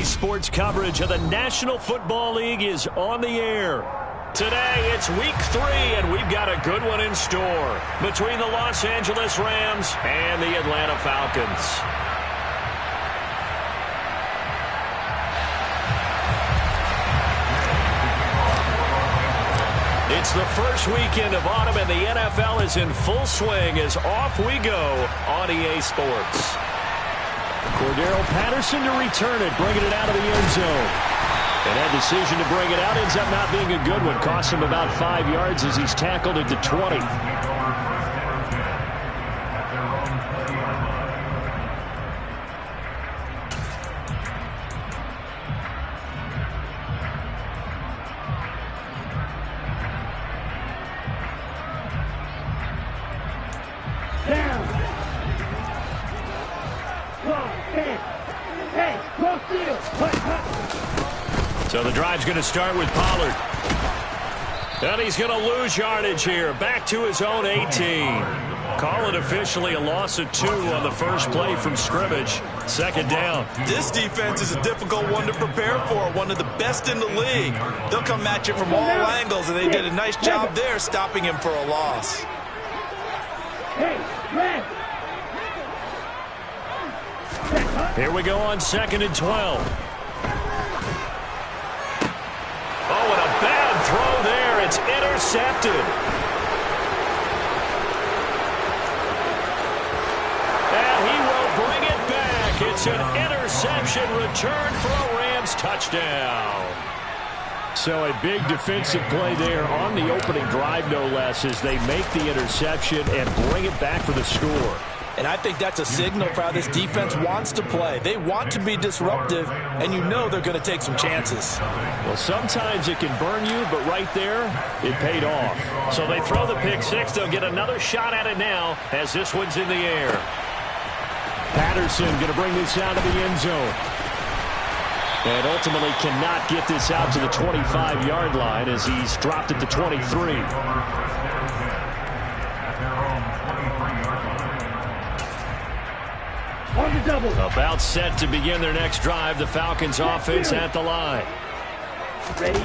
Sports coverage of the National Football League is on the air. Today, it's Week 3, and we've got a good one in store between the Los Angeles Rams and the Atlanta Falcons. It's the first weekend of autumn, and the NFL is in full swing as off we go on EA Sports. Cordero Patterson to return it, bringing it out of the end zone. And that decision to bring it out ends up not being a good one. Cost him about 5 yards as he's tackled at the 20. So the drive's going to start with Pollard. And he's going to lose yardage here. Back to his own 18. Call it officially a loss of 2 on the first play from scrimmage. Second down. This defense is a difficult one to prepare for. One of the best in the league. They'll come at you from all angles, and they did a nice job there stopping him for a loss. Here we go on 2nd and 12. Oh, and a bad throw there. It's intercepted. And he will bring it back. It's an interception return for a Rams touchdown. So a big defensive play there on the opening drive, no less, as they make the interception and bring it back for the score. And I think that's a signal for how this defense wants to play. They want to be disruptive, and you know they're going to take some chances. Well, sometimes it can burn you, but right there, it paid off. So they throw the pick six. They'll get another shot at it now as this one's in the air. Patterson going to bring this out of the end zone. And ultimately cannot get this out to the 25-yard line as he's dropped at the 23. About set to begin their next drive. The Falcons offense at the line. Ready?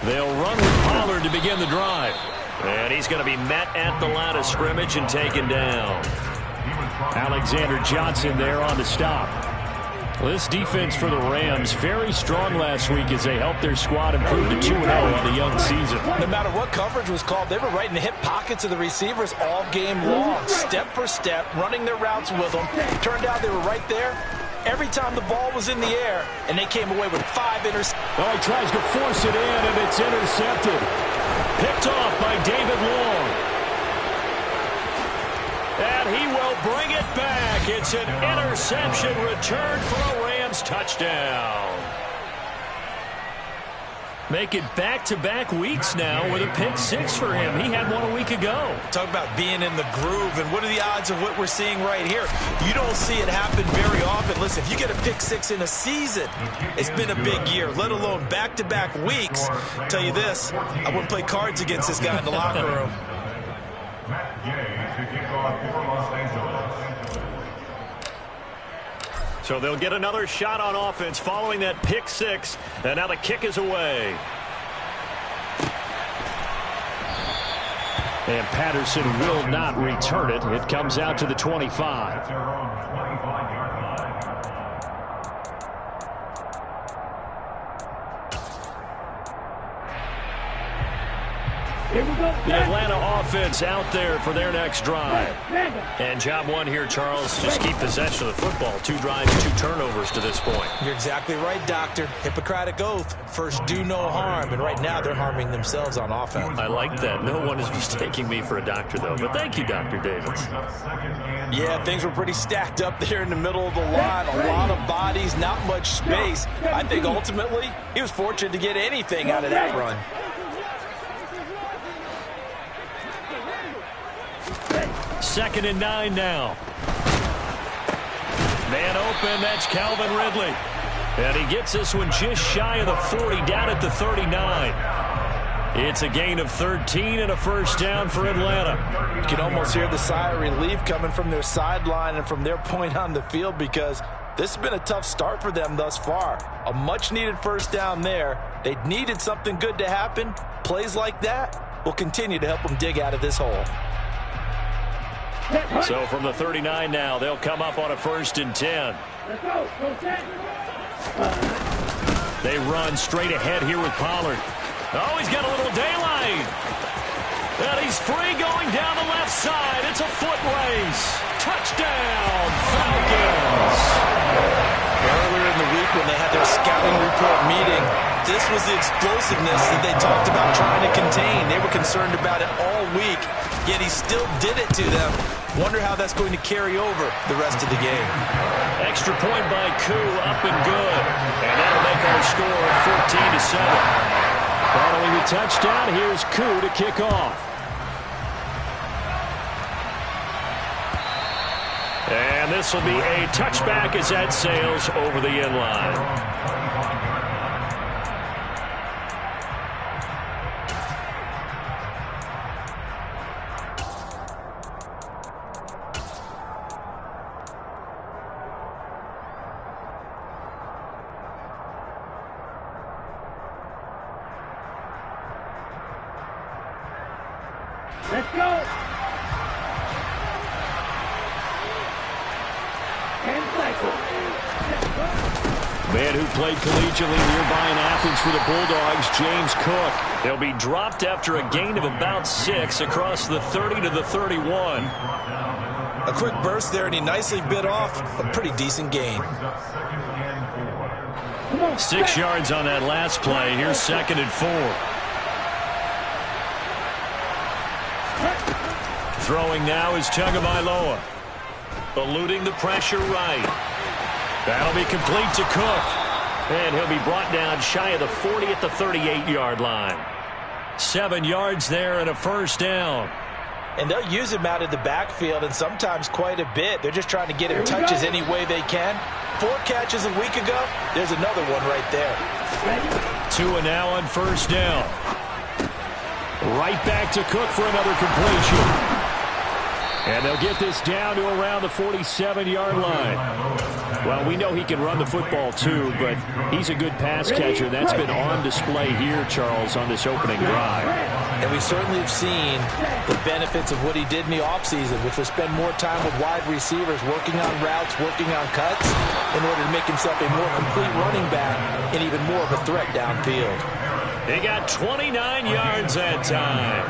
They'll run with Pollard to begin the drive. And he's going to be met at the line of scrimmage and taken down. Alexander Johnson there on the stop. Well, this defense for the Rams, very strong last week as they helped their squad improve to 2-0 on the young season. No matter what coverage was called, they were right in the hip pockets of the receivers all game long, step for step, running their routes with them. Turned out they were right there every time the ball was in the air, and they came away with 5 interceptions. Oh, he tries to force it in, and it's intercepted. Picked off by David Long. And he will bring it back. It's an interception return for a Rams touchdown. Make it back-to-back weeks now with a pick six for him. He had one a week ago. Talk about being in the groove, and what are the odds of what we're seeing right here? You don't see it happen very often. Listen, if you get a pick six in a season, it's been a big year, let alone back-to-back weeks. I'll tell you this, I wouldn't play cards against this guy in the locker room. So they'll get another shot on offense following that pick six. And now the kick is away. And Patterson will not return it. It comes out to the 25. Here we go. The Atlanta offense out there for their next drive. And job one here, Charles, just keep possession of the football. 2 drives, 2 turnovers to this point. You're exactly right, Doctor. Hippocratic oath. First, do no harm. And right now, they're harming themselves on offense. I like that. No one is mistaking me for a doctor, though. But thank you, Dr. Davis. Yeah, things were pretty stacked up there in the middle of the line. A lot of bodies, not much space. I think ultimately, he was fortunate to get anything out of that run. Second and 9 now. Man open, that's Calvin Ridley. And he gets this one just shy of the 40, down at the 39. It's a gain of 13 and a first down for Atlanta. You can almost hear the sigh of relief coming from their sideline and from their point on the field, because This has been a tough start for them thus far. A much-needed first down there. They needed something good to happen. Plays like that will continue to help them dig out of this hole. So from the 39 now, they'll come up on a 1st and 10. Let's go. Go set. They run straight ahead here with Pollard. Oh, he's got a little daylight. And he's free going down the left side. It's a foot race. Touchdown, Falcons. Earlier in the week when they had their scouting report meeting, this was the explosiveness that they talked about trying to contain. They were concerned about it all week, yet he still did it to them. Wonder how that's going to carry over the rest of the game. Extra point by Koo, up and good. And that'll make our score 14-7. Following the touchdown, here's Koo to kick off. And this will be a touchback as that sails over the end line. Let's go. And cycle. Man who played collegiately nearby in Athens for the Bulldogs, James Cook. They'll be dropped after a gain of about 6 across the 30 to the 31. A quick burst there, and he nicely bit off a pretty decent gain. 6 yards on that last play. Here's 2nd and 4. Throwing now is Tagovailoa. Eluding the pressure right. That'll be complete to Cook. And he'll be brought down shy of the 40 at the 38-yard line. 7 yards there and a first down. And they'll use him out of the backfield, and sometimes quite a bit. They're just trying to get him touches any way they can. 4 catches a week ago. There's another one right there. Tua now on first down. Right back to Cook for another completion. And they'll get this down to around the 47-yard line. Well, we know he can run the football too, but he's a good pass catcher. That's been on display here, Charles, on this opening drive. And we certainly have seen the benefits of what he did in the offseason, which was spend more time with wide receivers, working on routes, working on cuts, in order to make himself a more complete running back and even more of a threat downfield. He got 29 yards that time.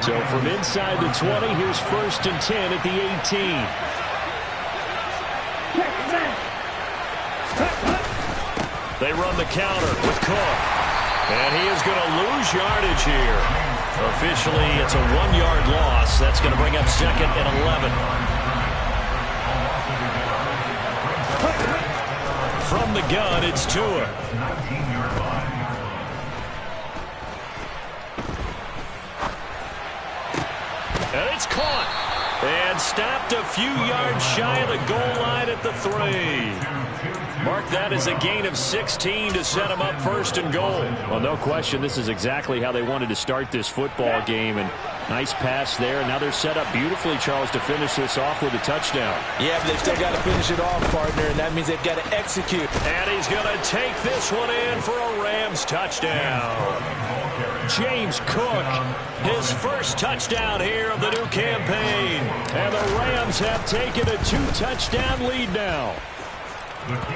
So from inside the 20, here's 1st and 10 at the 18. They run the counter with Cook. And he is going to lose yardage here. Officially, it's a 1-yard loss. That's going to bring up 2nd and 11. From the gun, it's Tua. And it's caught. And stopped a few yards shy of the goal line at the 3. Mark that as a gain of 16 to set him up 1st and goal. Well, no question, this is exactly how they wanted to start this football game. And nice pass there. Now they're set up beautifully, Charles, to finish this off with a touchdown. Yeah, but they've still got to finish it off, partner, and that means they've got to execute. And he's going to take this one in for a Rams touchdown. James Cook, his first touchdown here of the new campaign. And the Rams have taken a 2-touchdown lead now.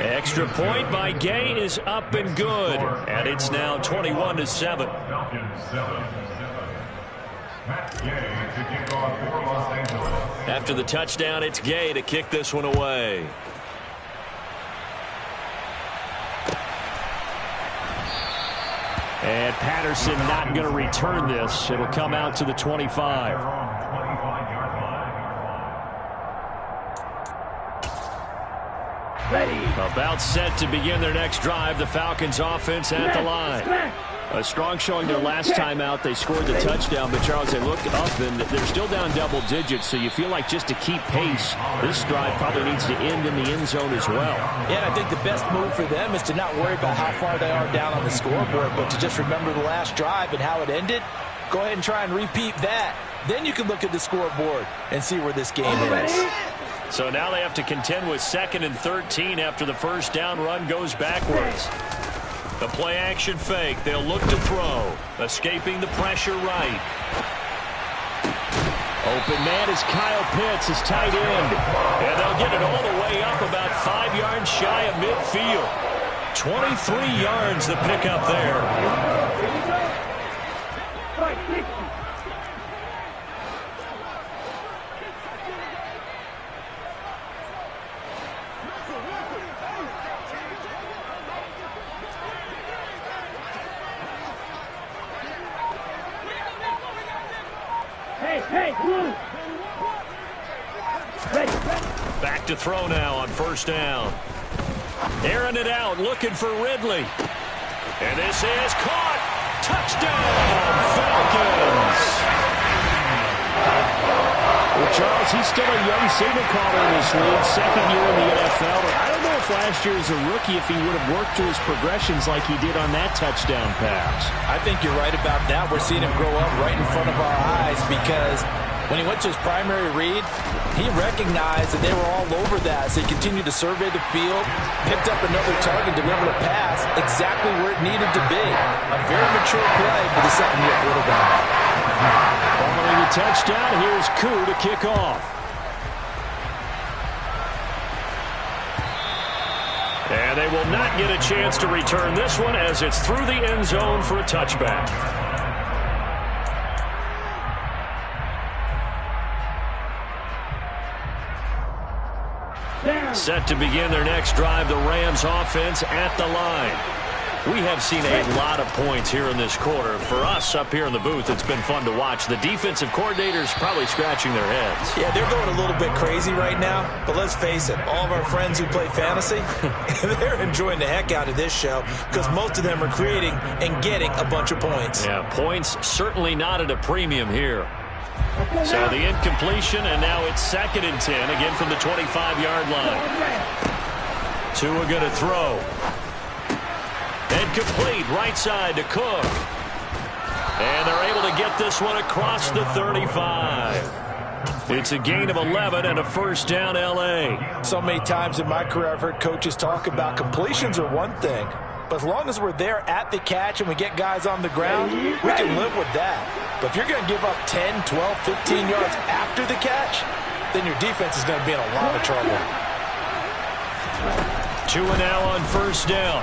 Extra point by Gay is up and good. And it's now 21-7. After the touchdown, it's Gay to kick this one away. And Patterson not going to return this. It'll come out to the 25. Ready. About set to begin their next drive. The Falcons offense at the line. A strong showing their last time out. They scored the touchdown, but Charles, they look up and they're still down double digits, so you feel like just to keep pace, this drive probably needs to end in the end zone as well. Yeah, and I think the best move for them is to not worry about how far they are down on the scoreboard, but to just remember the last drive and how it ended. Go ahead and try and repeat that. Then you can look at the scoreboard and see where this game is. So now they have to contend with 2nd and 13 after the first down run goes backwards. The play-action fake. They'll look to throw. Escaping the pressure right. Open man is Kyle Pitts, his tight end. And they'll get it all the way up about 5 yards shy of midfield. 23 yards the pickup there. Back to throw now on first down. Airing it out, looking for Ridley. And this is caught. Touchdown, Falcons. Well, Charles, he's still a young signal caller in this league, 2nd year in the NFL. But I don't know if last year as a rookie, if he would have worked through his progressions like he did on that touchdown pass. I think you're right about that. We're seeing him grow up right in front of our eyes because when he went to his primary read, he recognized that they were all over that. So he continued to survey the field, picked up another target, delivered a pass exactly where it needed to be. A very mature play for the 2nd-year quarterback. Following the touchdown, here's Koo to kick off. And they will not get a chance to return this one as it's through the end zone for a touchback. Set to begin their next drive, the Rams offense at the line. We have seen a lot of points here in this quarter. For us up here in the booth, it's been fun to watch. The defensive coordinators probably scratching their heads. Yeah, they're going a little bit crazy right now. But let's face it, all of our friends who play fantasy, they're enjoying the heck out of this show because most of them are creating and getting a bunch of points. Yeah, points certainly not at a premium here. So the incompletion, and now it's 2nd and 10, again from the 25-yard line. Tua going to throw. And complete, right side to Cook. And they're able to get this one across the 35. It's a gain of 11 and a first down, L.A. So many times in my career I've heard coaches talk about completions are one thing. But as long as we're there at the catch and we get guys on the ground, we can live with that. But if you're going to give up 10, 12, 15 yards after the catch, then your defense is going to be in a lot of trouble. Tua now on first down.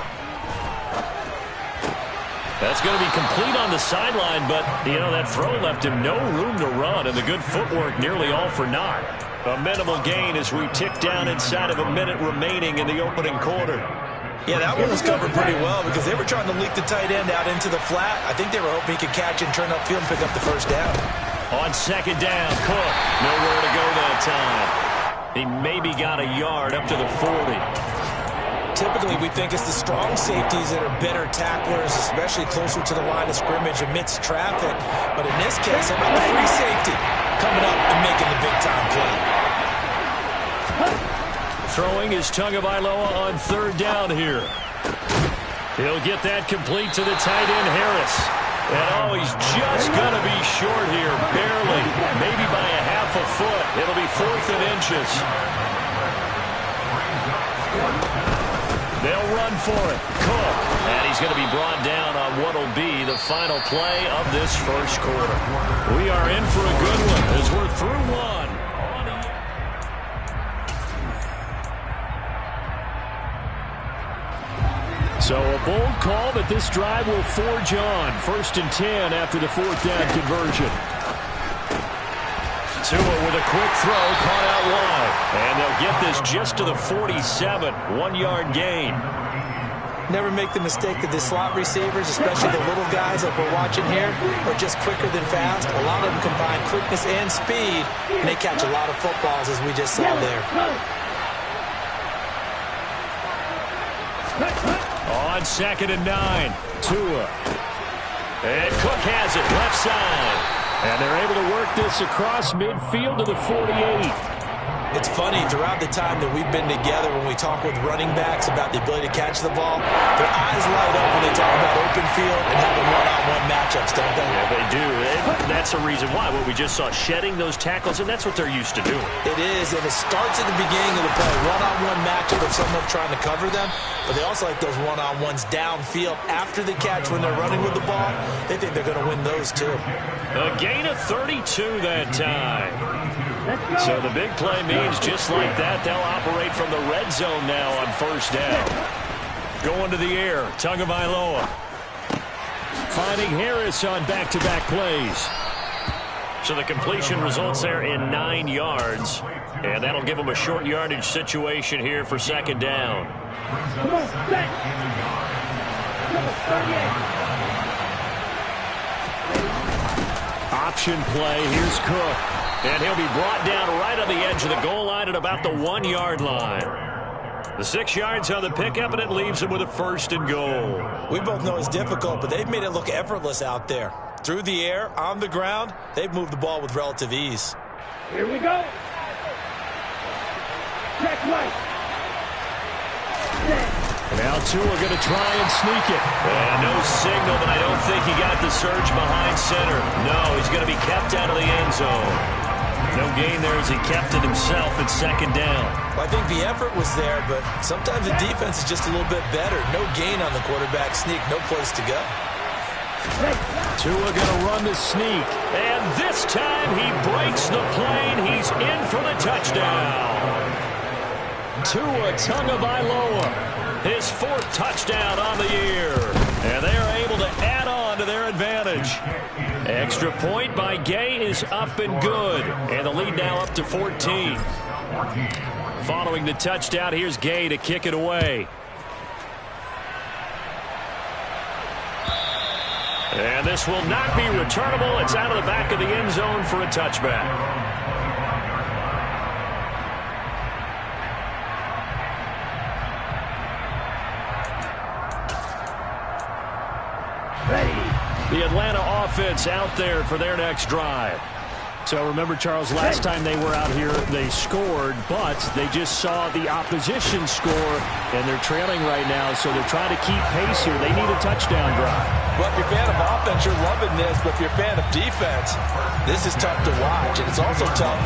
That's going to be complete on the sideline, but, you know, that throw left him no room to run, and the good footwork nearly all for naught. A minimal gain as we tick down inside of a minute remaining in the opening quarter. Yeah, that one was covered pretty well because they were trying to leak the tight end out into the flat. I think they were hoping he could catch and turn upfield and pick up the first down. On second down, Cook. Nowhere to go that time. He maybe got a yard up to the 40. Typically, we think it's the strong safeties that are better tacklers, especially closer to the line of scrimmage amidst traffic. But in this case, how about the free safety coming up and making the big-time play? Throwing is Tagovailoa on third down here. He'll get that complete to the tight end, Harris. And oh, he's just going to be short here, barely, maybe by a half a foot. It'll be 4th and inches. They'll run for it. Cook. And he's going to be brought down on what will be the final play of this first quarter. We are in for a good one as we're through one. So a bold call that this drive will forge on. 1st and 10 after the 4th down conversion. Tua with a quick throw, caught out wide. And they'll get this just to the 47, 1-yard gain. Never make the mistake that the slot receivers, especially the little guys like we're watching here, are just quicker than fast. A lot of them combine quickness and speed, and they catch a lot of footballs as we just saw there. On 2nd and 9, Tua. And Cook has it, left side. And they're able to work this across midfield to the 48. It's funny, throughout the time that we've been together, when we talk with running backs about the ability to catch the ball, their eyes light up when they talk about open field and having one-on-one matchups, don't they? Yeah, they do. That's the reason why. What we just saw, shedding those tackles, and that's what they're used to doing. It is, and it starts at the beginning of the play. One-on-one matchup of someone trying to cover them, but they also like those one-on-ones downfield after the catch when they're running with the ball. They think they're going to win those, too. A gain of 32 that time. So the big play means just like that, they'll operate from the red zone now on first down. Going to the air, Tagovailoa. Finding Harris on back-to-back plays. So the completion results there in 9 yards. And that'll give them a short yardage situation here for second down. Come on, set. Come on, 38. Option play, here's Cook. And he'll be brought down right on the edge of the goal line at about the 1-yard line. The 6 yards on the pickup, and it leaves him with a first and goal. We both know it's difficult, but they've made it look effortless out there. Through the air, on the ground, they've moved the ball with relative ease. Here we go. Check right. Now Tua going to try and sneak it. And no signal, but I don't think he got the surge behind center. No, he's going to be kept out of the end zone. No gain there as he kept it himself at second down. Well, I think the effort was there, but sometimes the defense is just a little bit better. No gain on the quarterback sneak, no place to go. Tua going to run the sneak. And this time he breaks the plane. He's in for the touchdown. Tua Tagovailoa. His 4th touchdown on the year. And they are able to add on to their advantage. Extra point by Gay is up and good. And the lead now up to 14. Following the touchdown, here's Gay to kick it away. And this will not be returnable. It's out of the back of the end zone for a touchback. The Atlanta offense out there for their next drive. So remember, Charles, last time they were out here, they scored, but they just saw the opposition score, and they're trailing right now, so they're trying to keep pace here. They need a touchdown drive. Well, if you're a fan of offense, you're loving this, but if you're a fan of defense, this is tough to watch, and it's also tough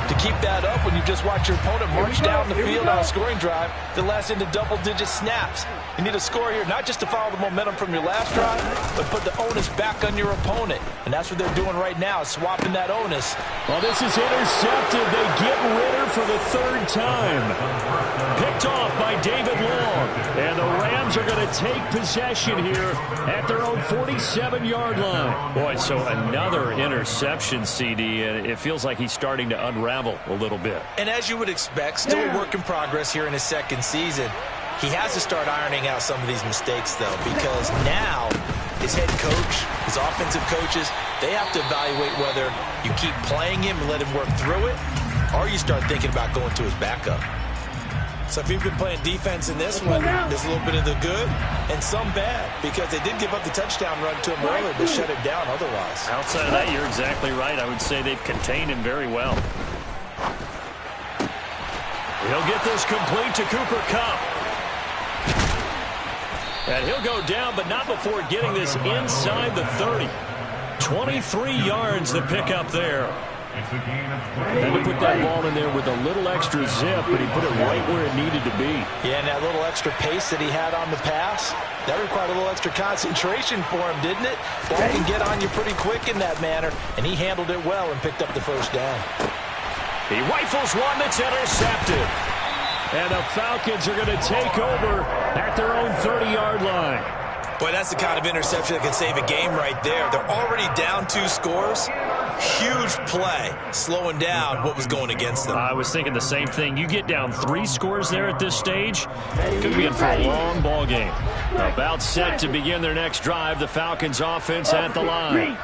to keep that up when you just watch your opponent march down the field on a scoring drive that lasts into double-digit snaps. You need a score here, not just to follow the momentum from your last drive, but put the onus back on your opponent. And that's what they're doing right now, swapping that onus. Well, this is intercepted. They get Ritter for the 3rd time. Picked off by David Long. And the Rams are going to take possession here at their own 47-yard line. Boy, so another interception, CD, and it feels like he's starting to unravel a little bit. And as you would expect, still a work in progress here in his 2nd season. He has to start ironing out some of these mistakes, though, because now his head coach, his offensive coaches, they have to evaluate whether you keep playing him and let him work through it, or you start thinking about going to his backup. So if you've been playing defense in this one, there's a little bit of the good and some bad, because they did give up the touchdown run to him earlier, but shut it down otherwise. Outside of that, you're exactly right. I would say they've contained him very well. He'll get this complete to Cooper Kupp. And he'll go down, but not before getting this inside the 30. 23 yards the pick up there. Had to put that ball in there with a little extra zip, but he put it right where it needed to be. Yeah, and that little extra pace that he had on the pass, that required a little extra concentration for him, didn't it? Ball can get on you pretty quick in that manner, and he handled it well and picked up the first down. He rifles one that's intercepted. And the Falcons are going to take over at their own 30-yard line. Boy, that's the kind of interception that can save a game right there. They're already down 2 scores. Huge play, slowing down what was going against them. I was thinking the same thing. You get down 3 scores there at this stage, could be in for a long ball game. About set to begin their next drive. The Falcons offense at the line.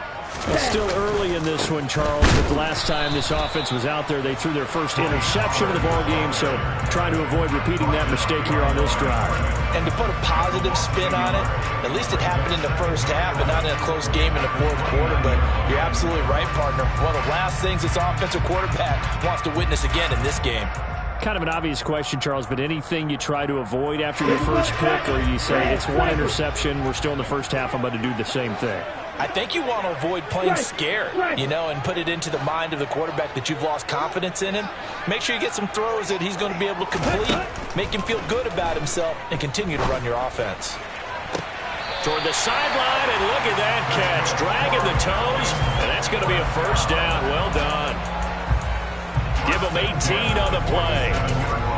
Well, still early in this one, Charles, but the last time this offense was out there, they threw their first interception of the ball game, so trying to avoid repeating that mistake here on this drive. And to put a positive spin on it, at least it happened in the first half and not in a close game in the fourth quarter, but you're absolutely right, partner. One of the last things this offensive quarterback wants to witness again in this game. Kind of an obvious question, Charles, but anything you try to avoid after your first pick, or you say it's one interception, we're still in the first half, I'm going to do the same thing? I think you want to avoid playing scared, and put it into the mind of the quarterback that you've lost confidence in him. Make sure you get some throws that he's going to be able to complete, make him feel good about himself, and continue to run your offense. Toward the sideline, and look at that catch. Dragging the toes, and that's going to be a first down. Well done. Give him 18 on the play.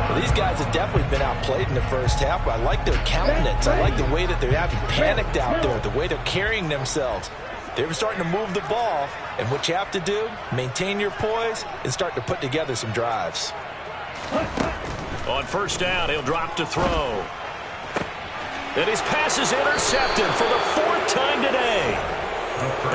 Well, these guys have definitely been outplayed in the first half, but I like their countenance. I like the way that they're having panicked out there, the way they're carrying themselves. They're starting to move the ball, and what you have to do, maintain your poise and start to put together some drives. On first down, he'll drop to throw. And his pass is intercepted for the fourth time today.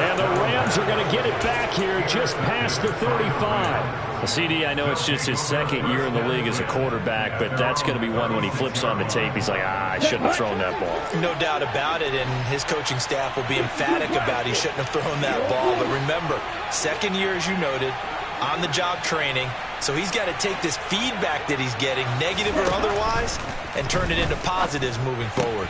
And the Rams are going to get it back here just past the 35. CD, I know it's just his second year in the league as a quarterback, but that's going to be one when he flips on the tape, he's like, I shouldn't have thrown that ball. No doubt about it, and his coaching staff will be emphatic about he shouldn't have thrown that ball. But remember, second year, as you noted, on-the-job training, so he's got to take this feedback that he's getting, negative or otherwise, and turn it into positives moving forward.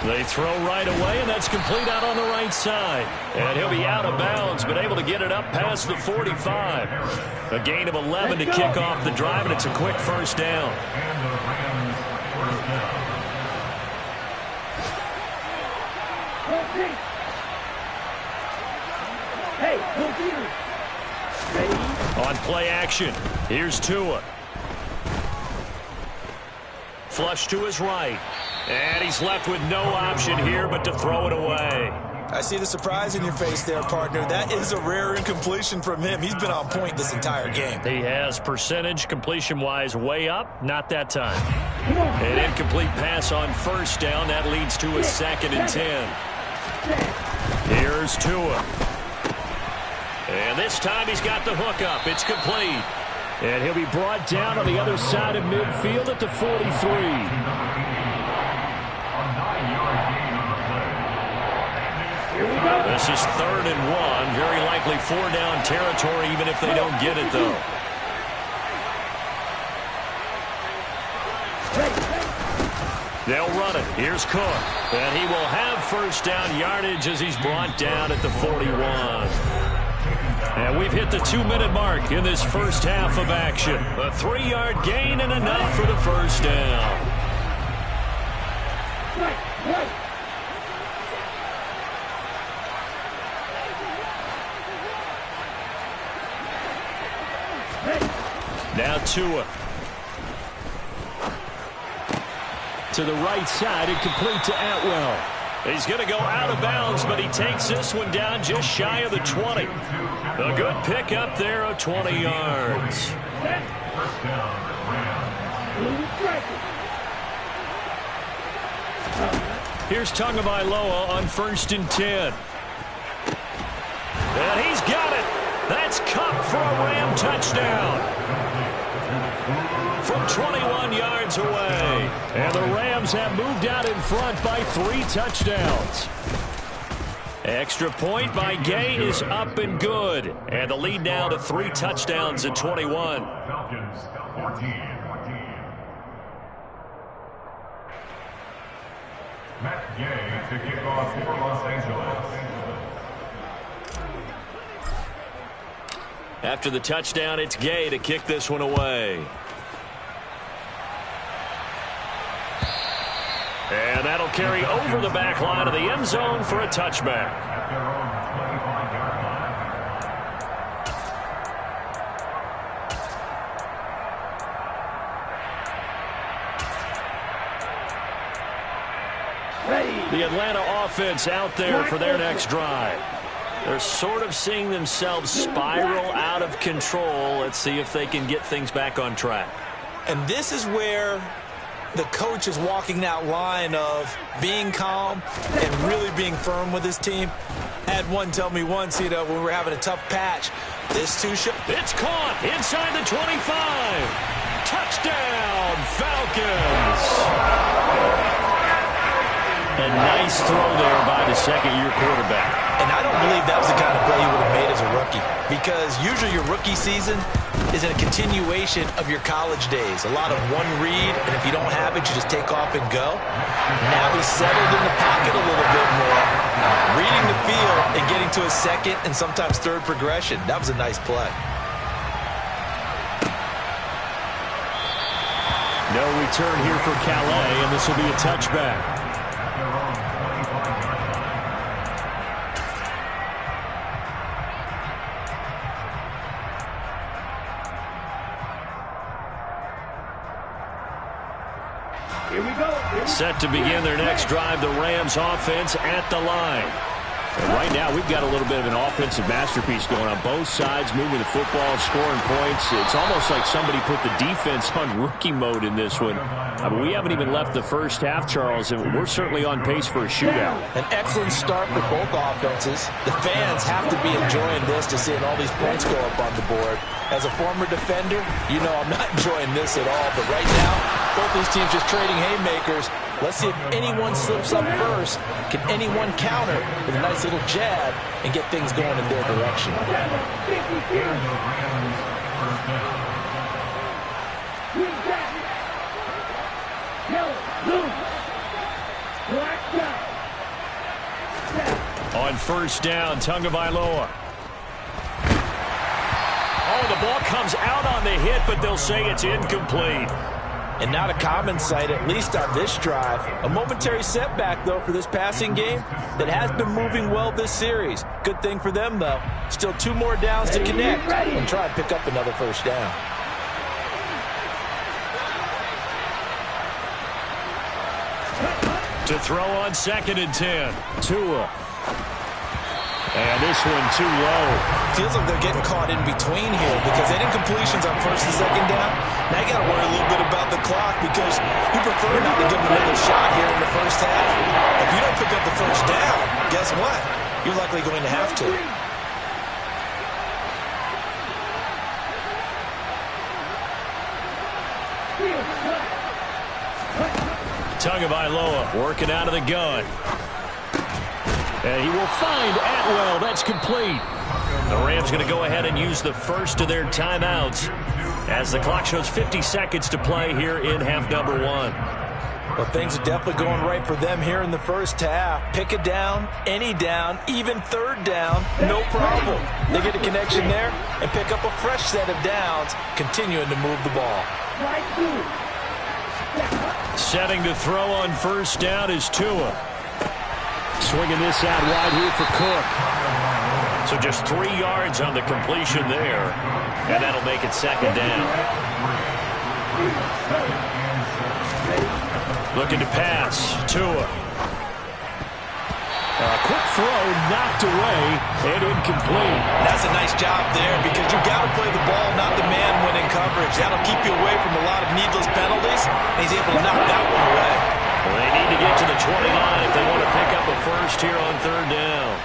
They throw right away, and that's complete out on the right side. And he'll be out of bounds, but able to get it up past the 45. A gain of 11 to kick off the drive, and it's a quick first down. On play action, here's Tua. Flush to his right. And he's left with no option here but to throw it away. I see the surprise in your face there, partner. That is a rare incompletion from him. He's been on point this entire game. He has percentage completion-wise way up. Not that time. An incomplete pass on first down. That leads to a 2nd and 10. Here's Tua. And this time he's got the hook up. It's complete. And he'll be brought down on the other side of midfield at the 43. This is 3rd and 1. Very likely 4-down territory, even if they don't get it, though. They'll run it. Here's Cook. And he will have first down yardage as he's brought down at the 41. And we've hit the 2-minute mark in this first half of action. A 3-yard gain and enough for the first down. Now Tua. To the right side and complete to Atwell. He's going to go out of bounds, but he takes this one down just shy of the 20. A good pick up there of 20 yards. Here's Tagovailoa on 1st and 10. And he's got it. That's Cup for a Ram touchdown. From 21 yards away. And the Rams have moved out in front by 3 touchdowns. Extra point by Gay is up and good. And the lead now to 3 touchdowns at 21. Falcons 14. Matt Gay to kick off for Los Angeles. After the touchdown, it's Gay to kick this one away. And that'll carry over the back line of the end zone for a touchback. The Atlanta offense out there for their next drive. They're sort of seeing themselves spiral out of control. Let's see if they can get things back on track. And this is where the coach is walking that line of being calm and really being firm with his team. Had one tell me once, when we were having a tough patch, this too should... It's caught inside the 25. Touchdown, Falcons. A nice throw there by the second-year quarterback. And I don't believe that was the kind of play he would have made as a rookie, because usually your rookie season is a continuation of your college days. A lot of one read, and if you don't have it, you just take off and go. Now he's settled in the pocket a little bit more, reading the field and getting to a second and sometimes third progression. That was a nice play. No return here for Calais, and this will be a touchback. Here we go. Set to begin their next drive, the Rams offense at the line. And right now, we've got a little bit of an offensive masterpiece going on both sides, moving the football, scoring points. It's almost like somebody put the defense on rookie mode in this one. I mean, we haven't even left the first half, Charles, and we're certainly on pace for a shootout. An excellent start for both offenses. The fans have to be enjoying this to seeing all these points go up on the board. As a former defender, I'm not enjoying this at all. But right now, both these teams just trading haymakers. Let's see if anyone slips up first. Can anyone counter with a nice little jab and get things going in their direction? On first down, Tagovailoa. Oh, the ball comes out on the hit, but they'll say it's incomplete. And not a common sight, at least on this drive. A momentary setback, though, for this passing game that has been moving well this series. Good thing for them, though. Still 2 more downs to connect and try and pick up another first down. To throw on 2nd and 10. Tua. And this one too low. Feels like they're getting caught in between here because they did completions on 1st and 2nd down. Now you got to worry a little bit about the clock because you prefer not to give them another shot here in the first half. If you don't pick up the first down, guess what? You're likely going to have to. Tagovailoa working out of the gun. And he will find Atwell. That's complete. The Rams going to go ahead and use the first of their timeouts as the clock shows 50 seconds to play here in half number 1. Well, things are definitely going right for them here in the first half. Pick a down, any down, even 3rd down, no problem. They get a connection there and pick up a fresh set of downs, continuing to move the ball. Setting to throw on 1st down is Tua. Swinging this out wide here for Cook. So just 3 yards on the completion there. And that'll make it 2nd down. Looking to pass. Tua. Quick throw knocked away and incomplete. That's a nice job there because you've got to play the ball, not the man when in coverage. That'll keep you away from a lot of needless penalties. And he's able to knock that one away. Well, they need to get to the 29 if they want to pick up a first here on 3rd down.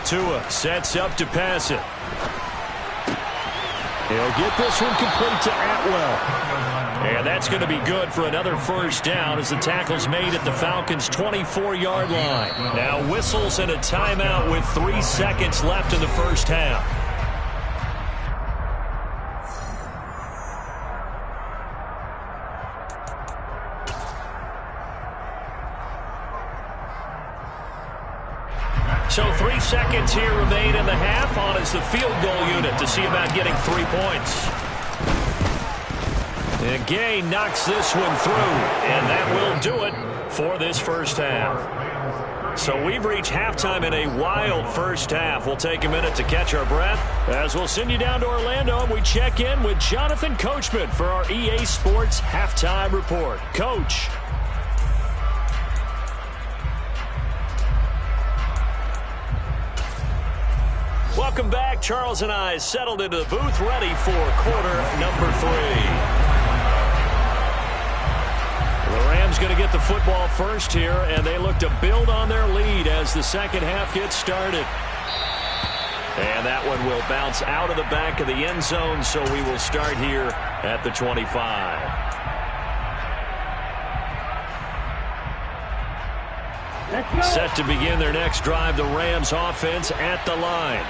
Tua sets up to pass it. He'll get this one complete to Atwell. And that's going to be good for another first down as the tackle's made at the Falcons' 24-yard line. Now whistles and a timeout with 3 seconds left in the first half. So 3 seconds here remain in the half. On is the field goal unit to see about getting 3 points. And Gay knocks this one through, and that will do it for this first half. So we've reached halftime in a wild first half. We'll take a minute to catch our breath as we'll send you down to Orlando and we check in with Jonathan Coachman for our EA Sports Halftime Report. Coach. Well, Welcome back. Charles and I settled into the booth, ready for quarter number 3. The Rams going to get the football first here, and they look to build on their lead as the second half gets started. And that one will bounce out of the back of the end zone, so we will start here at the 25. Set to begin their next drive, the Rams offense at the line.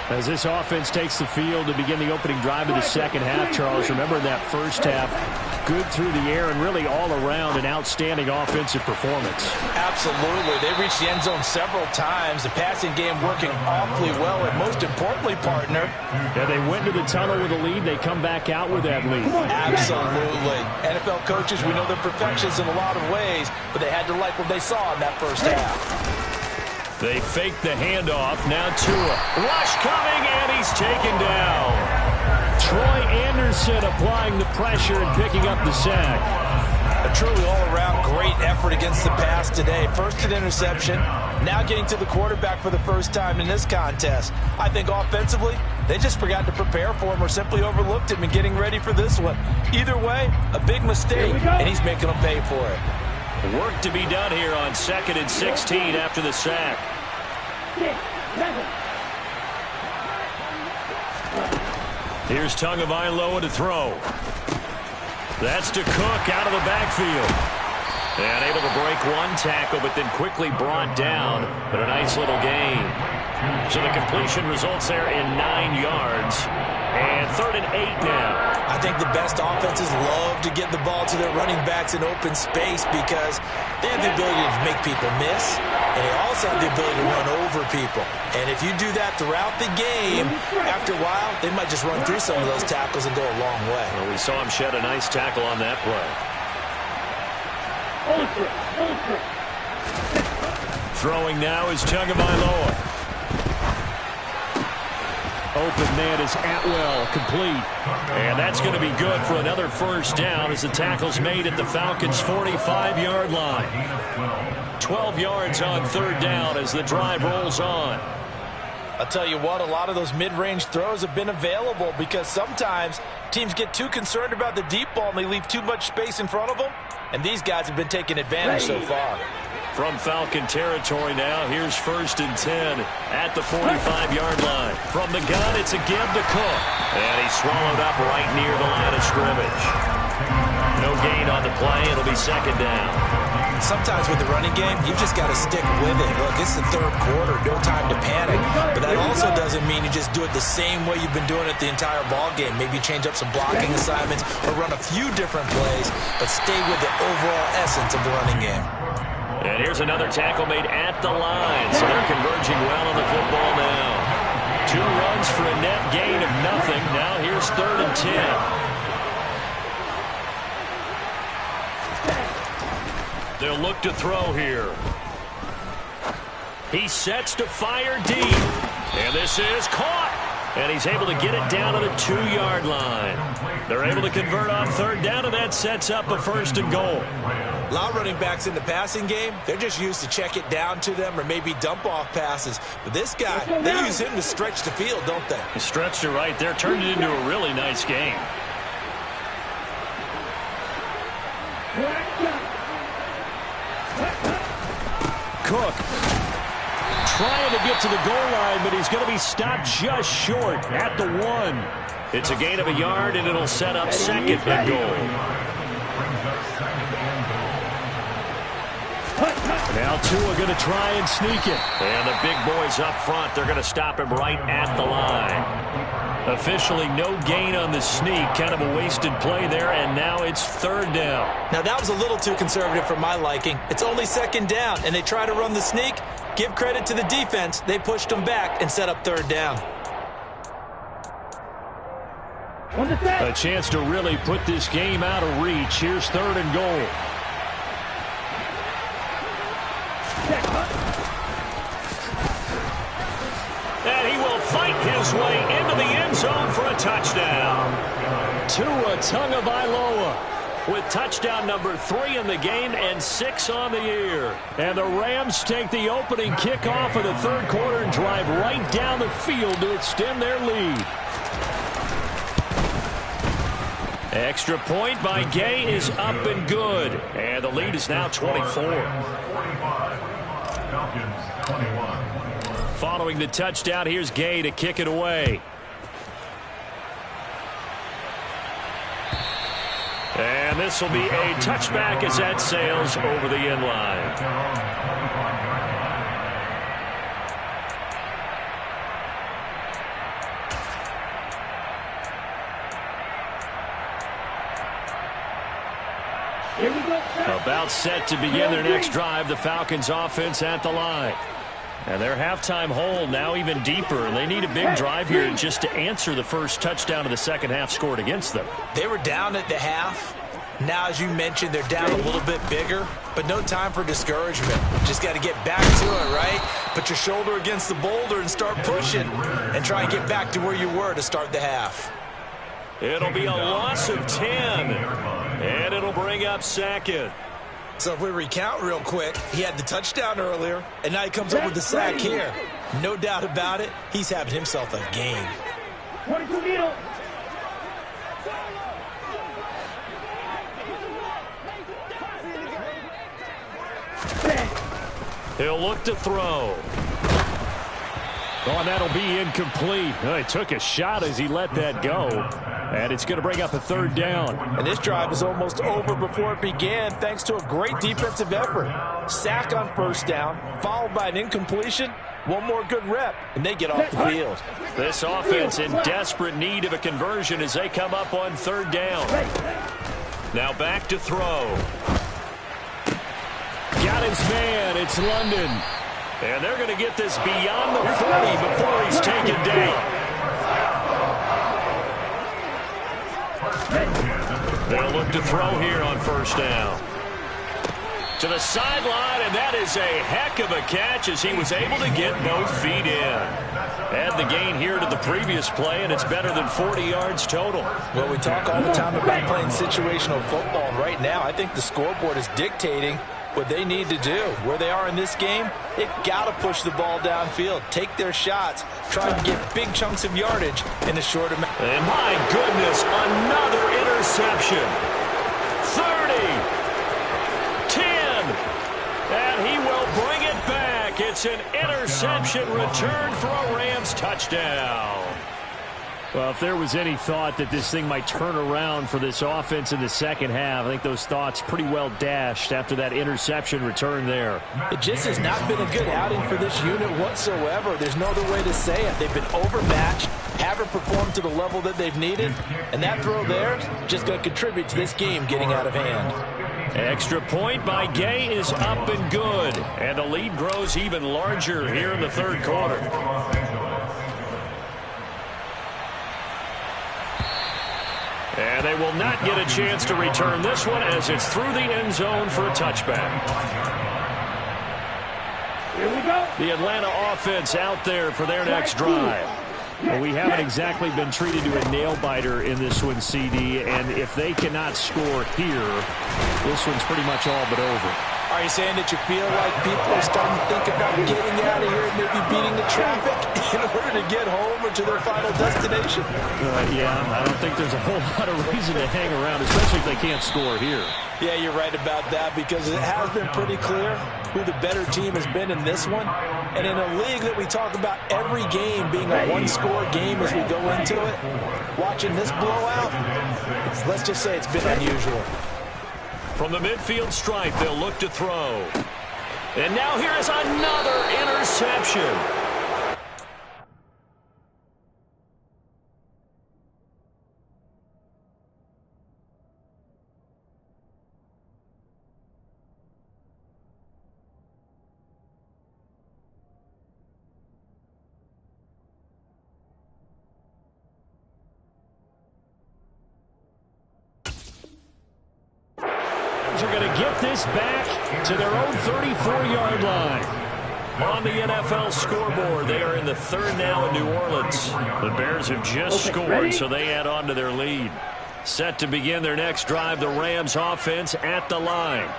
As this offense takes the field to begin the opening drive of the second half, Charles, remember that first half, good through the air and really all around an outstanding offensive performance. Absolutely. They reached the end zone several times. The passing game working awfully well, and most importantly, partner. Yeah, they went to the tunnel with a lead. They come back out with that lead. Absolutely. NFL coaches, we know they're perfectionists in a lot of ways, but they had to like what they saw in that first half. They fake the handoff. Now Tua. Rush coming, and he's taken down. Troy Anderson applying the pressure and picking up the sack. A truly all-around great effort against the pass today. First an interception, now getting to the quarterback for the first time in this contest. I think offensively, they just forgot to prepare for him or simply overlooked him in getting ready for this one. Either way, a big mistake, and he's making them pay for it. Work to be done here on 2nd and 16 after the sack. Here's Tagovailoa to throw. That's to Cook out of the backfield. And able to break one tackle, but then quickly brought down. But a nice little gain. So the completion results there in 9 yards. And 3rd and 8 now. I think the best offenses love to get the ball to their running backs in open space because they have the ability to make people miss, and they also have the ability to run over people. And if you do that throughout the game, after a while, they might just run through some of those tackles and go a long way. Well, we saw him shed a nice tackle on that play. Throwing now is Tagovailoa. Open man is Atwell, complete. And that's going to be good for another first down as the tackle's made at the Falcons' 45-yard line. 12 yards on 3rd down as the drive rolls on. I'll tell you what, a lot of those mid-range throws have been available because sometimes teams get too concerned about the deep ball and they leave too much space in front of them, and these guys have been taking advantage so far. From Falcon territory now, here's 1st and 10 at the 45-yard line. From the gun, it's a give to Cook. And he's swallowed up right near the line of scrimmage. No gain on the play. It'll be 2nd down. Sometimes with the running game, you've just got to stick with it. Look, it's the 3rd quarter, no time to panic. But that also doesn't mean you just do it the same way you've been doing it the entire ball game. Maybe change up some blocking assignments or run a few different plays, but stay with the overall essence of the running game. And here's another tackle made at the line. So they're converging well on the football now. 2 runs for a net gain of nothing. Now here's 3rd and 10. They'll look to throw here. He sets to fire deep. And this is caught. And he's able to get it down to the 2-yard line. They're able to convert on 3rd down, and that sets up a 1st and goal. A lot of running backs in the passing game, they're just used to check it down to them or maybe dump off passes. But this guy, they use him to stretch the field, don't they? He stretched it right there, turned it into a really nice game. Cook trying to get to the goal line, but he's going to be stopped just short at the 1. It's a gain of a yard, and it'll set up 2nd and goal. Now Tua going to try and sneak it. And the big boys up front, they're going to stop him right at the line. Officially no gain on the sneak, kind of a wasted play there, and now it's 3rd down. Now that was a little too conservative for my liking. It's only 2nd down, and they try to run the sneak. Give credit to the defense. They pushed them back and set up 3rd down. A chance to really put this game out of reach. Here's 3rd and goal. And he will fight his way into the end zone for a touchdown. Tua Tagovailoa with touchdown number 3 in the game and 6 on the year. And the Rams take the opening kickoff of the third quarter and drive right down the field to extend their lead. Extra point by Gay is up and good. And the lead is now 24. 45, Falcons 21. Following the touchdown, here's Gay to kick it away. And this will be a touchback as that sails over the end line. Here we go. About set to begin their next drive, the Falcons offense at the line. And their halftime hole now even deeper. They need a big drive here just to answer the first touchdown of the second half scored against them. They were down at the half. Now, as you mentioned, they're down a little bit bigger, but no time for discouragement. Just got to get back to it, right? Put your shoulder against the boulder and start pushing and try and get back to where you were to start the half. It'll be a loss of 10, and it'll bring up second. So if we recount real quick, he had the touchdown earlier, and now he comes up with the sack here. No doubt about it, he's having himself a game. 22 needle. He'll look to throw. Oh, and that'll be incomplete. Oh, he took a shot as he let that go. And it's going to bring up a third down. And this drive is almost over before it began thanks to a great defensive effort. Sack on first down, followed by an incompletion. One more good rep, and they get off the field. This offense in desperate need of a conversion as they come up on third down. Now back to throw. Got his man. It's London. And they're going to get this beyond the 40 before he's taken down. They'll look to throw here on first down. To the sideline, and that is a heck of a catch as he was able to get both feet in. Add the gain here to the previous play, and it's better than 40 yards total. Well, we talk all the time about playing situational football. Right now, I think the scoreboard is dictating what they need to do. Where they are in this game, they've got to push the ball downfield, take their shots, try and get big chunks of yardage in a short amount. And my goodness, another interception. 30, 10, and he will bring it back. It's an interception return for a Rams touchdown. Well, if there was any thought that this thing might turn around for this offense in the second half, I think those thoughts pretty well dashed after that interception return there. It just has not been a good outing for this unit whatsoever. There's no other way to say it. They've been overmatched, haven't performed to the level that they've needed, and that throw there just going to contribute to this game getting out of hand. Extra point by Gay is up and good, and the lead grows even larger here in the third quarter. And they will not get a chance to return this one as it's through the end zone for a touchback. Here we go. The Atlanta offense out there for their next drive. Well, we haven't exactly been treated to a nail-biter in this one, CD, and if they cannot score here, this one's pretty much all but over. Are you saying that you feel like people are starting to think about getting out of here and maybe beating the traffic in order to get home or to their final destination? Yeah, I don't think there's a whole lot of reason to hang around, especially if they can't score here. Yeah, you're right about that because it has been pretty clear who the better team has been in this one. And in a league that we talk about every game being a one-score game as we go into it, watching this blowout, let's just say it's been unusual. From the midfield stripe, they'll look to throw. And now here is another interception. Are going to get this back to their own 34-yard line. On the NFL scoreboard, they are in the third now in New Orleans. The Bears have just scored, so they add on to their lead. Set to begin their next drive, the Rams offense at the line.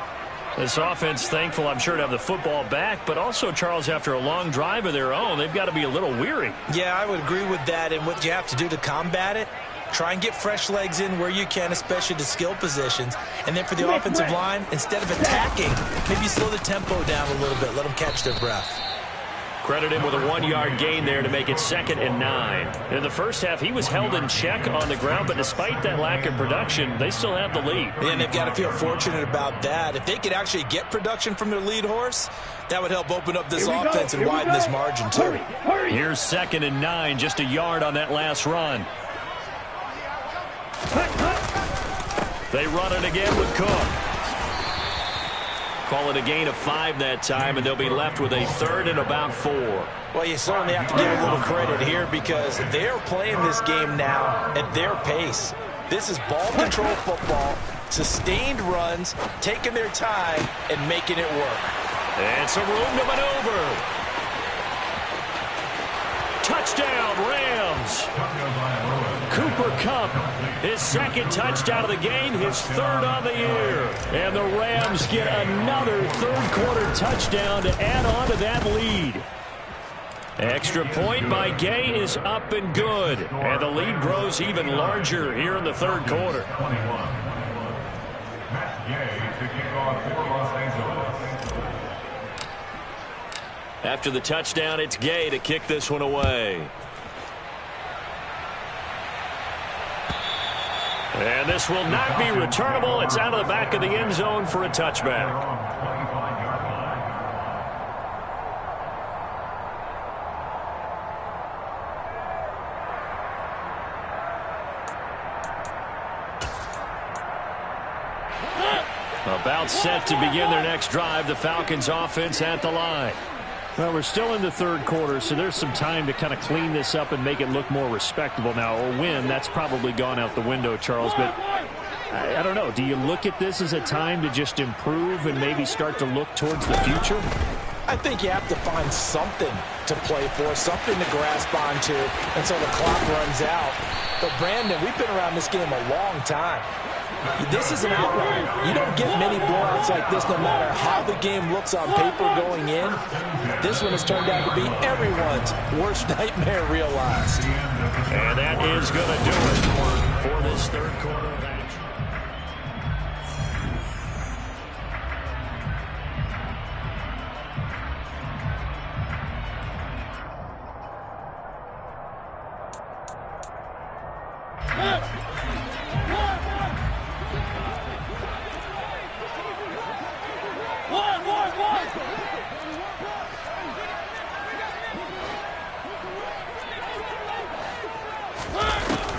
This offense thankful, I'm sure, to have the football back, but also, Charles, after a long drive of their own, they've got to be a little weary. Yeah, I would agree with that, and what you have to do to combat it, try and get fresh legs in where you can, especially the skill positions. And then for the offensive line, instead of attacking, maybe slow the tempo down a little bit, let them catch their breath. Credit him with a 1-yard gain there to make it 2nd and 9. In the first half, he was held in check on the ground, but despite that lack of production, they still have the lead. And they've got to feel fortunate about that. If they could actually get production from their lead horse, that would help open up this offense and widen this margin, too. Here's 2nd and 9, just a yard on that last run. They run it again with Cook. Call it a gain of 5 that time, and they'll be left with a 3rd and about 4. Well, you certainly have to give a little credit here because they're playing this game now at their pace. This is ball control football, sustained runs, taking their time, and making it work. And some room to maneuver. Touchdown, Rams. Cooper Kupp, his 2nd touchdown of the game, his 3rd on the year. And the Rams get another 3rd-quarter touchdown to add on to that lead. Extra point by Gay is up and good. And the lead grows even larger here in the 3rd quarter. After the touchdown, it's Gay to kick this one away. And this will not be returnable. It's out of the back of the end zone for a touchback. About set to begin their next drive, the Falcons offense at the line. Well, we're still in the 3rd quarter, so there's some time to kind of clean this up and make it look more respectable now. A win, that's probably gone out the window, Charles, but I don't know. Do you look at this as a time to just improve and maybe start to look towards the future? I think you have to find something to play for, something to grasp onto until the clock runs out. But, Brandon, we've been around this game a long time. This is an outlier. You don't get many blowouts like this no matter how the game looks on paper going in. This one has turned out to be everyone's worst nightmare realized. And that is going to do it for this 3rd quarter of action.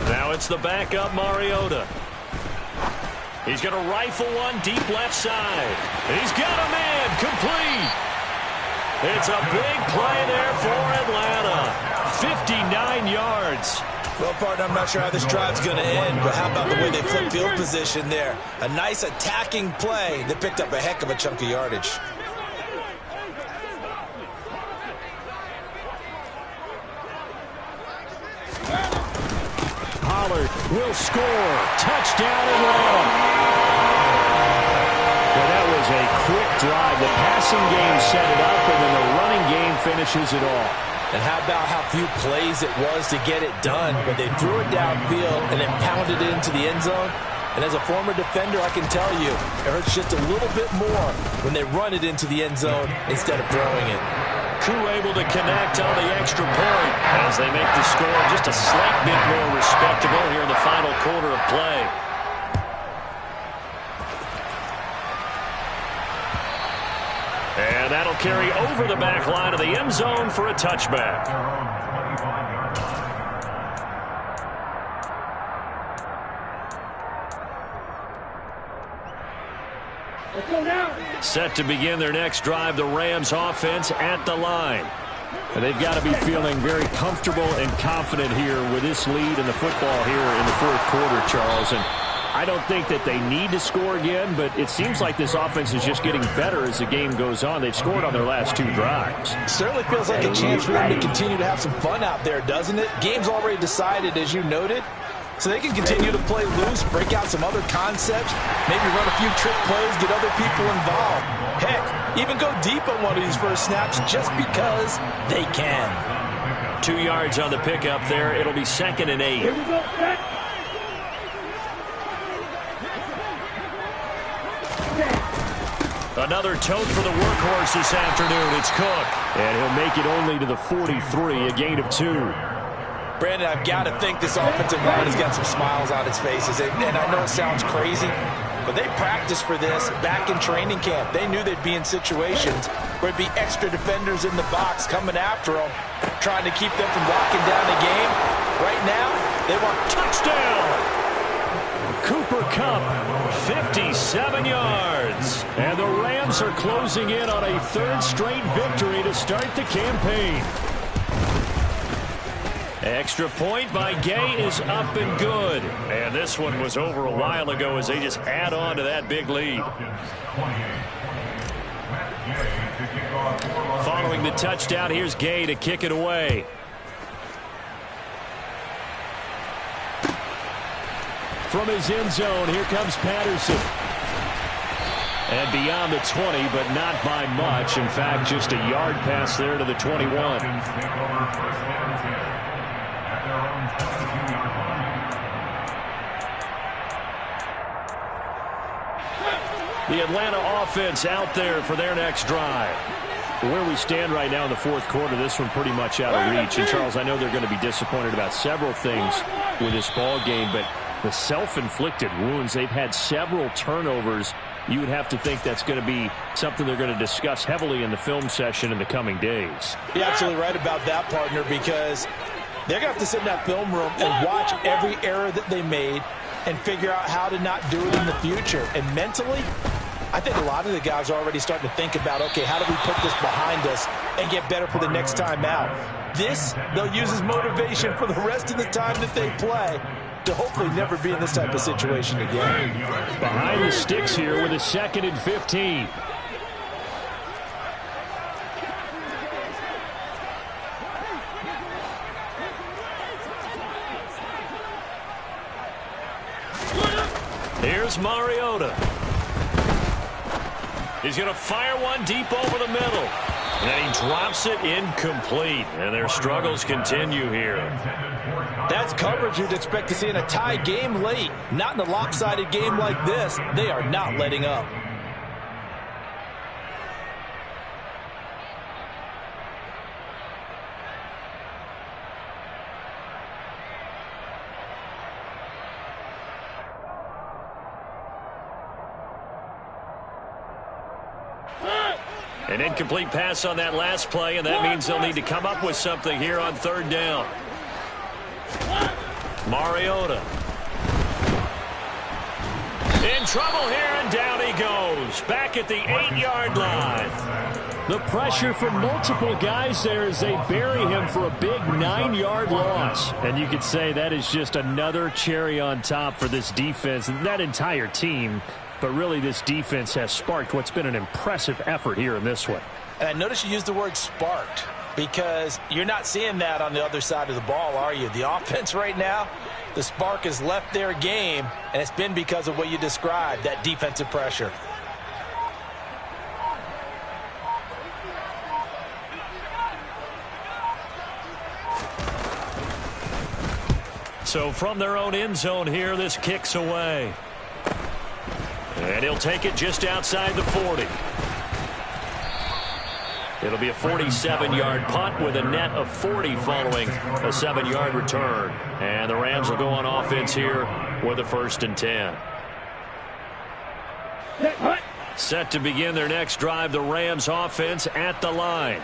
Now it's the backup Mariota. He's going to rifle one deep left side. He's got a man complete. It's a big play there for Atlanta. 59 yards. Well, partner, I'm not sure how this drive's going to end, but how about the way they flip field position there? A nice attacking play that picked up a heck of a chunk of yardage. Pollard will score. Touchdown Atlanta. Well, that was a quick drive. The passing game set it up, and then the running game finishes it off. And how about how few plays it was to get it done, but they threw it downfield and then pounded it into the end zone. And as a former defender, I can tell you, it hurts just a little bit more when they run it into the end zone instead of throwing it. Crew able to connect on the extra point as they make the score just a slight bit more respectable here in the final quarter of play. And that'll carry over the back line of the end zone for a touchback. Let's go now. Set to begin their next drive, the Rams offense at the line. And they've got to be feeling very comfortable and confident here with this lead in the football here in the 4th quarter, Charles. And I don't think that they need to score again, but it seems like this offense is just getting better as the game goes on. They've scored on their last 2 drives. Certainly feels like a chance for them to continue to have some fun out there, doesn't it? Game's already decided, as you noted. so they can continue to play loose, break out some other concepts, maybe run a few trick plays, get other people involved. Heck, even go deep on one of these first snaps just because they can. 2 yards on the pickup there. It'll be 2nd and 8. Here we go, set. Another tote for the workhorse this afternoon. It's Cook. And he'll make it only to the 43, a gain of 2. Brandon, I've got to think this offensive line has got some smiles on its faces. And I know it sounds crazy, but they practiced for this back in training camp. They knew they'd be in situations where it'd be extra defenders in the box coming after them, trying to keep them from locking down the game. Right now, they want touchdown. Cooper Kupp, 57 yards. And the Rams are closing in on a 3rd straight victory to start the campaign. Extra point by Gay is up and good. And this one was over a while ago as they just add on to that big lead. Following the touchdown, here's Gay to kick it away. From his end zone, here comes Patterson. And beyond the 20, but not by much. In fact, just a yard pass there to the 21. The Atlanta offense out there for their next drive. Where we stand right now in the 4th quarter, this one pretty much out of reach. And, Charles, I know they're going to be disappointed about several things with this ball game, but the self-inflicted wounds, they've had several turnovers. You would have to think that's going to be something they're going to discuss heavily in the film session in the coming days. You're absolutely right about that, partner, because they're going to have to sit in that film room and watch every error that they made and figure out how to not do it in the future. And mentally, I think a lot of the guys are already starting to think about, okay, how do we put this behind us and get better for the next time out? This, they'll use as motivation for the rest of the time that they play to hopefully never be in this type of situation again. Behind the sticks here with a 2nd and 15. Here's Mariota. He's going to fire one deep over the middle. And he drops it incomplete. And their struggles continue here. That's coverage you'd expect to see in a tie game late. Not in a lopsided game like this. They are not letting up. An incomplete pass on that last play, and that means they'll need to come up with something here on 3rd down. Mariota. In trouble here, and down he goes. Back at the 8-yard line. The pressure from multiple guys there as they bury him for a big 9-yard loss. And you could say that is just another cherry on top for this defense and that entire team. But really, this defense has sparked what's been an impressive effort here in this one. And I notice you used the word sparked because you're not seeing that on the other side of the ball, are you? The offense right now, the spark has left their game, and it's been because of what you described, that defensive pressure. So from their own end zone here, this kicks away. And he'll take it just outside the 40. It'll be a 47-yard punt with a net of 40 following a 7-yard return. And the Rams will go on offense here with a 1st and 10. Set to begin their next drive, the Rams offense at the line.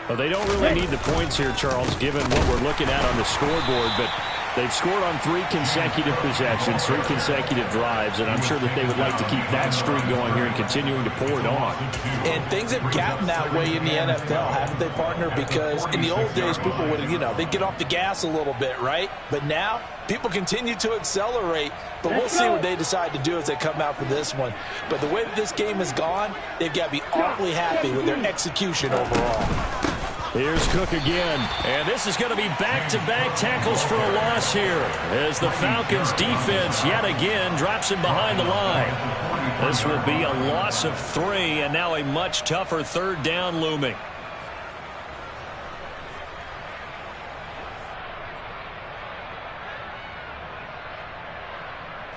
Well, they don't really need the points here, Charles, given what we're looking at on the scoreboard, but they've scored on 3 consecutive possessions, 3 consecutive drives, and I'm sure that they would like to keep that streak going here and continuing to pour it on. And things have gotten that way in the NFL, haven't they, partner? Because in the old days, people would, they'd get off the gas a little bit, right? But now, people continue to accelerate, but we'll see what they decide to do as they come out for this one. But the way that this game has gone, they've got to be awfully happy with their execution overall. Here's Cook again. And this is going to be back-to-back tackles for a loss here as the Falcons defense yet again drops him behind the line. This will be a loss of 3 and now a much tougher third down looming.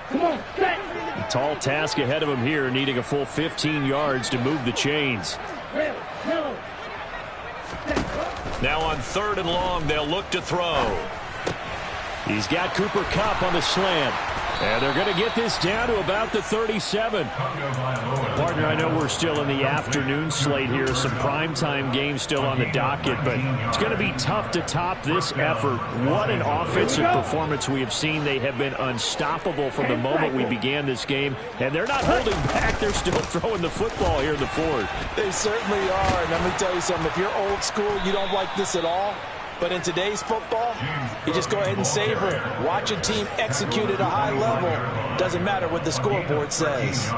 Come on, set. A tall task ahead of him here, needing a full 15 yards to move the chains. Now on 3rd and long, they'll look to throw. He's got Cooper Kupp on the slant. And they're going to get this down to about the 37. Partner, I know we're still in the afternoon slate here. Some primetime games still on the docket, but it's going to be tough to top this effort. What an offensive performance we have seen. They have been unstoppable from the moment we began this game, and they're not holding back. They're still throwing the football here in the 4th. They certainly are, and let me tell you something. If you're old school, you don't like this at all. But in today's football, you just go ahead and savor it. Watch a team execute at a high level. Doesn't matter what the scoreboard says.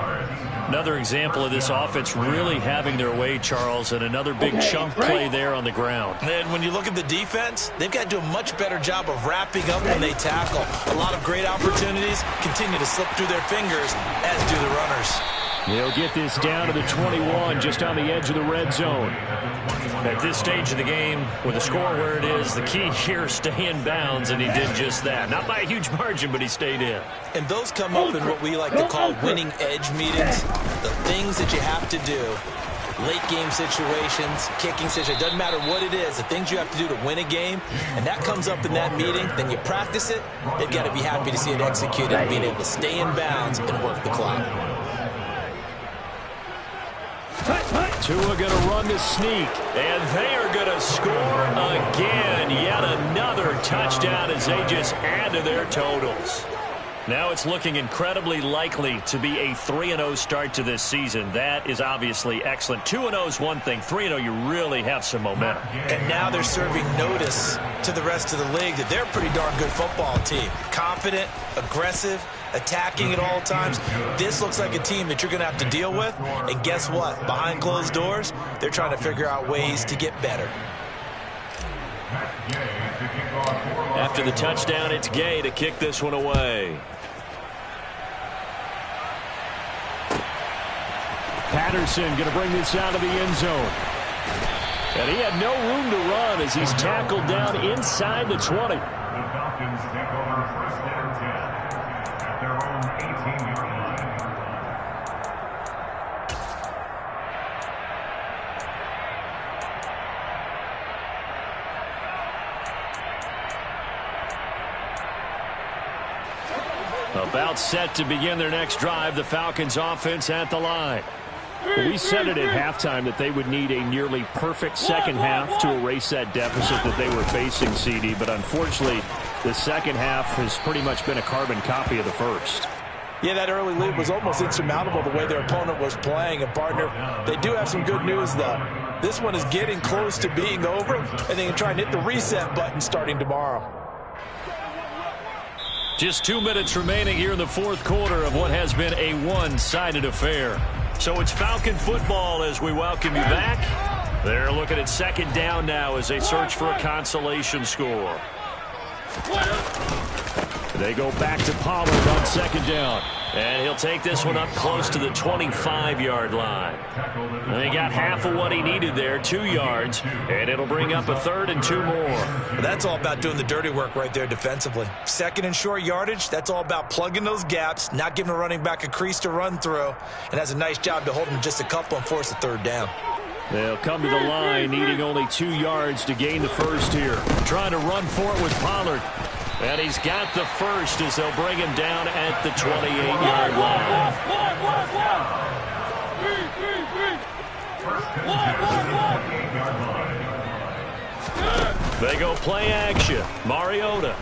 Another example of this offense really having their way, Charles, and another big chunk play there on the ground. And when you look at the defense, they've got to do a much better job of wrapping up when they tackle. A lot of great opportunities continue to slip through their fingers, as do the runners. They'll get this down to the 21, just on the edge of the red zone. At this stage of the game, with the score where it is, the key here is stay in bounds, and he did just that. Not by a huge margin, but he stayed in. And those come up in what we like to call winning edge meetings. The things that you have to do, late game situations, kicking situations, doesn't matter what it is, the things you have to do to win a game, and that comes up in that meeting, then you practice it, they've got to be happy to see it executed and being able to stay in bounds and work the clock. Tua going to run the sneak, and they are going to score again. Yet another touchdown as they just add to their totals. Now it's looking incredibly likely to be a 3-0 start to this season. That is obviously excellent. 2-0 is one thing. 3-0, you really have some momentum. And now they're serving notice to the rest of the league that they're a pretty darn good football team. Confident, aggressive, attacking at all times. This looks like a team that you're going to have to deal with. And guess what? Behind closed doors, they're trying to figure out ways to get better. After the touchdown, it's Gay to kick this one away. Patterson going to bring this out of the end zone. And he had no room to run as he's tackled down inside the 20. The Falcons take over 1st and 10 at their own 18-yard line. About set to begin their next drive, the Falcons offense at the line. We said it at halftime that they would need a nearly perfect second half to erase that deficit that they were facing, CD, but unfortunately the second half has pretty much been a carbon copy of the first. Yeah, that early lead was almost insurmountable the way their opponent was playing. And, partner, they do have some good news, though. This one is getting close to being over, and they can try and hit the reset button starting tomorrow. Just 2 minutes remaining here in the 4th quarter of what has been a one-sided affair. So it's Falcon football as we welcome you back. They're looking at 2nd down now as they search for a consolation score. They go back to Pollard on 2nd down. And he'll take this one up close to the 25-yard line. And he got half of what he needed there, 2 yards, and it'll bring up a 3rd and 2 more. Well, that's all about doing the dirty work right there defensively. 2nd and short yardage, that's all about plugging those gaps, not giving a running back a crease to run through, and has a nice job to hold him just a couple and force a 3rd down. They'll come to the line, needing only 2 yards to gain the first here. Trying to run for it with Pollard. And he's got the first as they'll bring him down at the 28-yard line. They go play action. Mariota.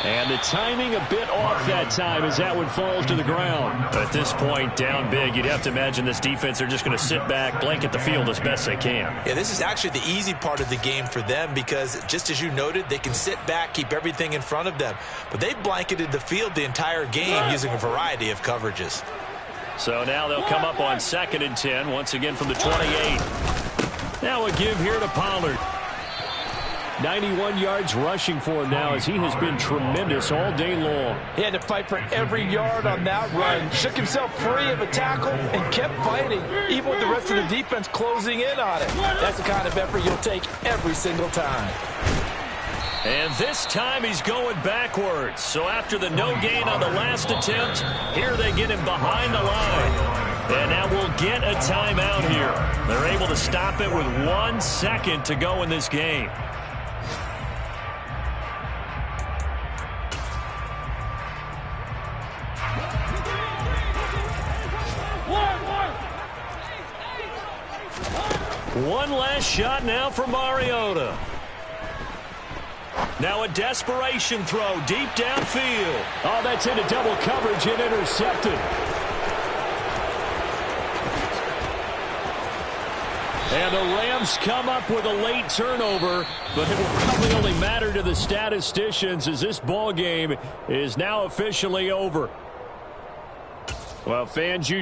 And the timing a bit off that time as that one falls to the ground. At this point, down big, you'd have to imagine this defense are just going to sit back, blanket the field as best they can. Yeah, this is actually the easy part of the game for them because, just as you noted, they can sit back, keep everything in front of them. But they've blanketed the field the entire game using a variety of coverages. So now they'll come up on 2nd and 10, once again from the 28. Now a give here to Pollard. 91 yards rushing for him now as he has been tremendous all day long. He had to fight for every yard on that run. Shook himself free of a tackle and kept fighting, even with the rest of the defense closing in on him. That's the kind of effort you'll take every single time. And this time he's going backwards. So after the no gain on the last attempt, here they get him behind the line. And now we'll get a timeout here. They're able to stop it with 1 second to go in this game. One last shot now for Mariota. Now a desperation throw deep downfield. Oh, that's into double coverage and intercepted. And the Rams come up with a late turnover, but it will probably only matter to the statisticians as this ball game is now officially over. Well, fans, you